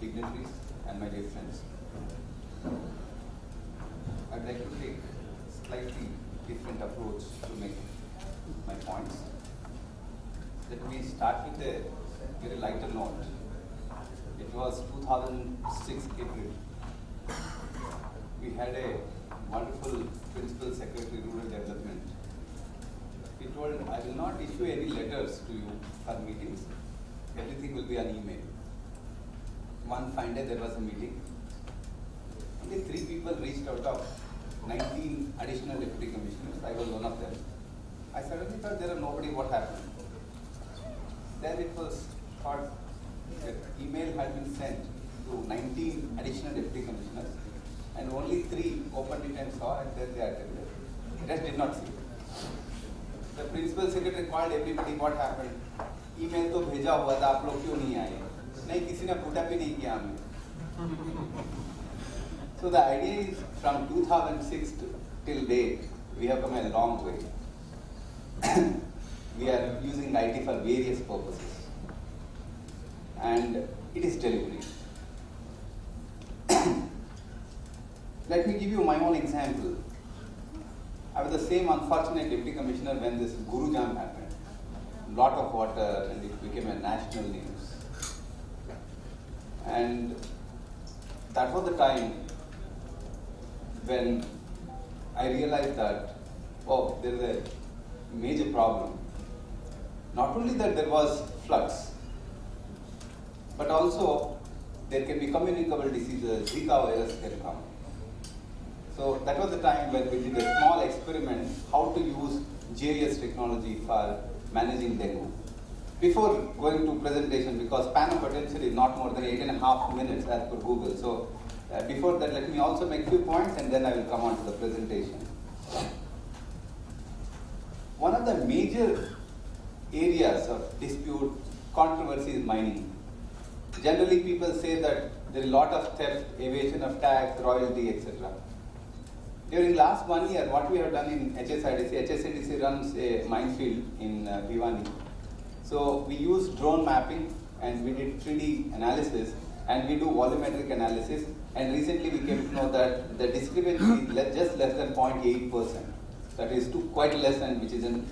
dignitaries, and my dear friends. I'd like to take a slightly different approach to make my points. Let me start with a very lighter note. It was 2006 April. We had a wonderful Principal Secretary Rural Development. He told, I will not issue any letters to you for meetings. Everything will be on email. One fine day there was a meeting. Only 3 people reached out of 19 additional deputy commissioners. I was one of them. I suddenly thought there are nobody, what happened? Then it was thought that email had been sent to 19 additional deputy commissioners and only 3 opened it and saw and then they attended. The rest did not see. The principal secretary called everybody, what happened? Email तो भेजा हुआ था, आप लोग क्यों नहीं आए? नहीं, किसी ने पूछा भी नहीं किया हमें. So the idea is from 2006 till date, we have come a long way. We are using IT for various purposes. And it is delivering. Let me give you my own example. I was the same unfortunate deputy commissioner when this Guru Jam happened. Lot of water and it became a national news. And that was the time when I realized that, oh, there is a major problem. Not only that there was floods, but also there can be communicable diseases, Zika virus can come. So that was the time when we did a small experiment how to use GIS technology for managing dengue. Before going to presentation, because span of attention is not more than 8.5 minutes as per Google. So before that, let me also make few points and then I will come on to the presentation. One of the major areas of dispute, controversy is mining. Generally people say that there is a lot of theft, evasion of tax, royalty, etc. During last 1 year, what we have done in HSIDC runs a minefield in Bhiwani. So we use drone mapping and we did 3D analysis and we do volumetric analysis. And recently we came to know that the discrepancy is just less than 0.8%. That is quite less than which is in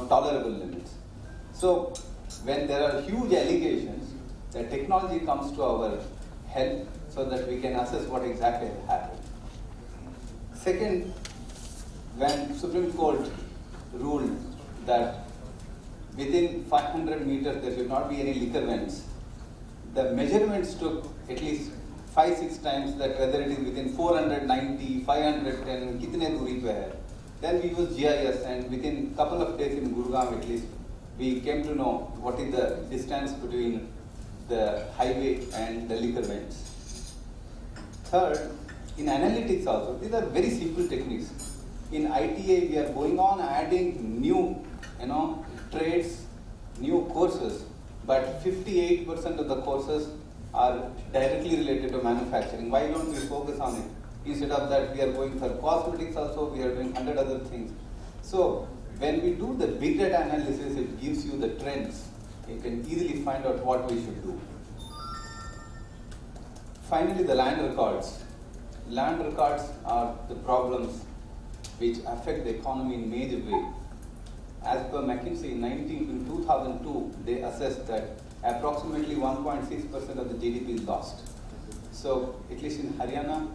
tolerable limits. So when there are huge allegations, the technology comes to our help so that we can assess what exactly happened. Second, when Supreme Court ruled that within 500 meters there should not be any liquor vents, the measurements took at least 5-6 times that whether it is within 490, 510, kitne duri pe hai. Then we used GIS and within couple of days in Gurgaon at least, we came to know what is the distance between the highway and the liquor vents. Third, in analytics also, these are very simple techniques. In ITA, we are going on adding new, trades, new courses, but 58% of the courses are directly related to manufacturing. Why don't we focus on it? Instead of that, we are going for cosmetics also, we are doing 100 other things. So, when we do the big data analysis, it gives you the trends. You can easily find out what we should do. Finally, the land records. Land records are the problems which affect the economy in a major way. As per McKinsey, in 2002, they assessed that approximately 1.6% of the GDP is lost. So, at least in Haryana,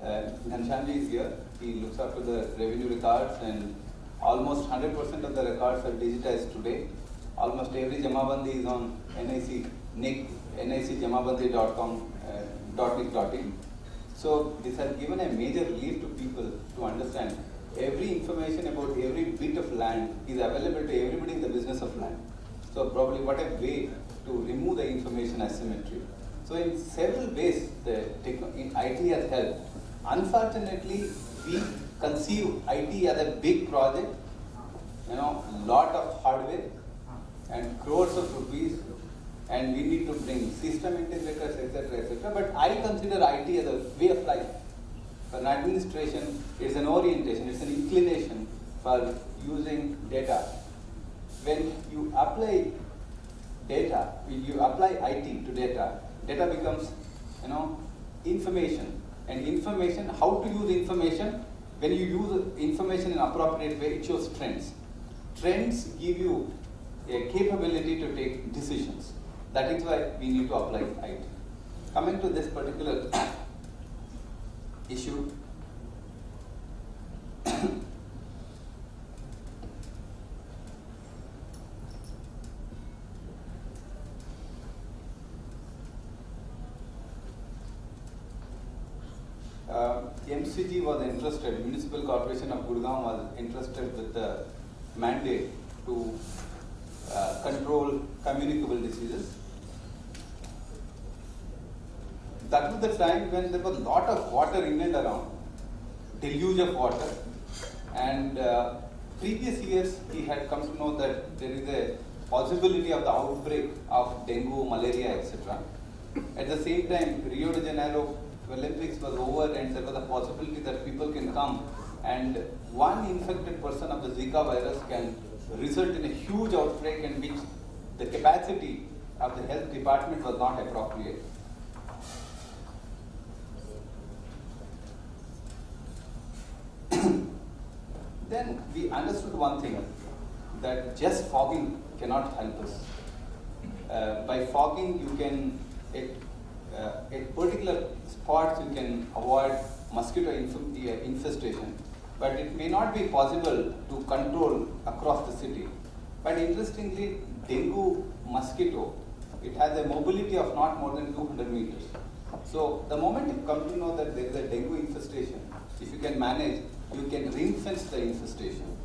Ghanshyamji is here. He looks after the revenue records and almost 100% of the records are digitized today. Almost every Jamabandi is on NIC jamabandi.com, .nic.in. So this has given a major relief to people to understand every information about every bit of land is available to everybody in the business of land. So probably what a way to remove the information asymmetry. So in several ways, IT has helped. Unfortunately, we conceive IT as a big project, lot of hardware and crores of rupees, and we need to bring system integrators, etc., etc. But I consider IT as a way of life. For an administration, it's an orientation, it's an inclination for using data. When you apply data, when you apply IT to data, data becomes information. And information, how to use information? When you use information in an appropriate way, it shows trends. Trends give you a capability to take decisions. That is why we need to apply IT. Coming to this particular issue, MCG was interested, Municipal Corporation of Gurgaon was interested with the mandate to control communicable diseases. That was the time when there was a lot of water in and around, deluge of water. And previous years he had come to know that there is a possibility of the outbreak of dengue, malaria, etc. At the same time, Rio de Janeiro Olympics was over and there was a possibility that people can come and one infected person of the Zika virus can result in a huge outbreak in which the capacity of the health department was not appropriate. Then we understood one thing, that just fogging cannot help us. By fogging you can, at particular spots you can avoid mosquito infestation, but it may not be possible to control across the city. But interestingly, dengue mosquito, it has a mobility of not more than 200 meters. So the moment you come to know that there is a dengue infestation, if you can manage, you can ring fence the infestation.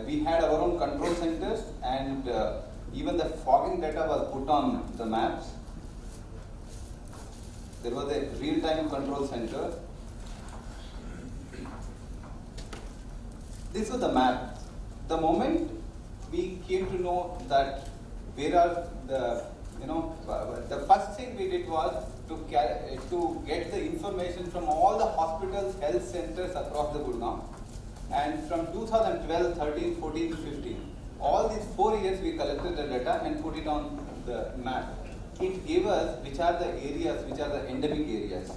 We had our own control centers and even the fogging data was put on the maps. There was a real-time control center. This was the map. The moment we came to know that where are the, the first thing we did was to get the information from all the hospitals, health centers across the Gurgaon. And from 2012, 13, 14, 15, all these 4 years we collected the data and put it on the map. It gave us which are the areas, which are the endemic areas,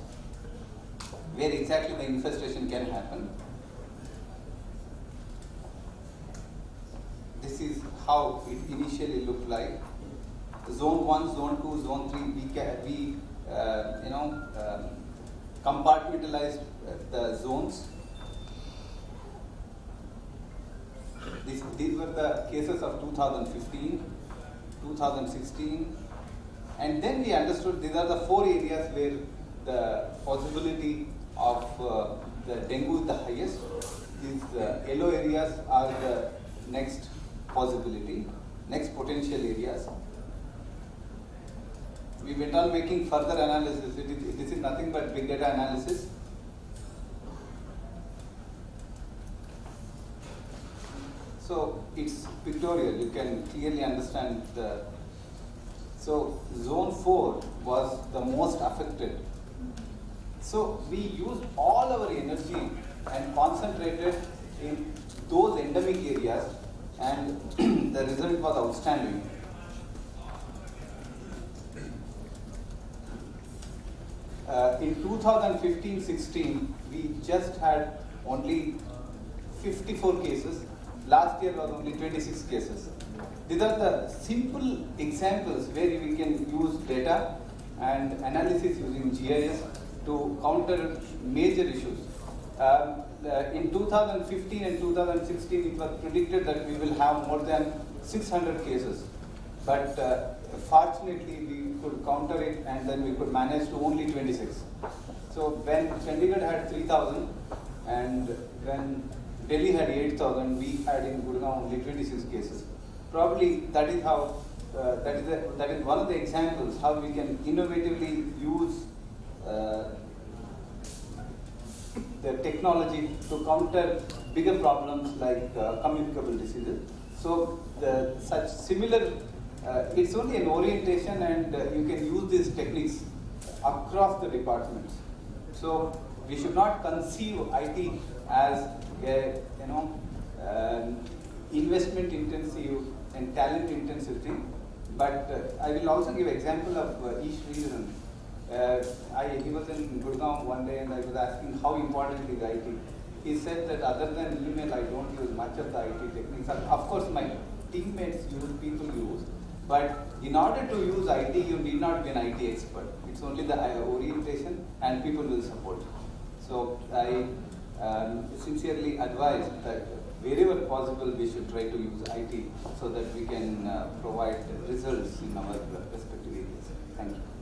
where exactly the infestation can happen. This is how it initially looked like. Zone 1, Zone 2, Zone 3, we compartmentalized the zones. These were the cases of 2015, 2016, and then we understood these are the 4 areas where the possibility of the dengue is the highest. These yellow areas are the next possibility, next potential areas. We went on making further analysis. This is nothing but big data analysis. So it's pictorial, you can clearly understand the. So zone 4 was the most affected. So we used all our energy and concentrated in those endemic areas, and the result was outstanding. In 2015-16, we just had only 54 cases. Last year was only 26 cases. These are the simple examples where we can use data and analysis using GIS to counter major issues. In 2015 and 2016, it was predicted that we will have more than 600 cases. But fortunately, we could counter it and then we could manage to only 26. So when Chandigarh had 3,000 and when Delhi had 8,000, we had in Gurgaon only 26 cases. Probably that is how, that is one of the examples how we can innovatively use the technology to counter bigger problems like communicable diseases. So such similar, it's only an orientation and you can use these techniques across the departments. So we should not conceive IT as a investment intensive and talent intensive thing. But I will also give example of East Region. He was in Gurgaon one day and I was asking how important is IT. He said that other than email, I don't use much of the IT techniques. Of course, my teammates use, people use. But in order to use IT, you need not be an IT expert. It's only the orientation and people will support you. So I sincerely advise that wherever possible, we should try to use IT so that we can provide results in our respective areas. Thank you.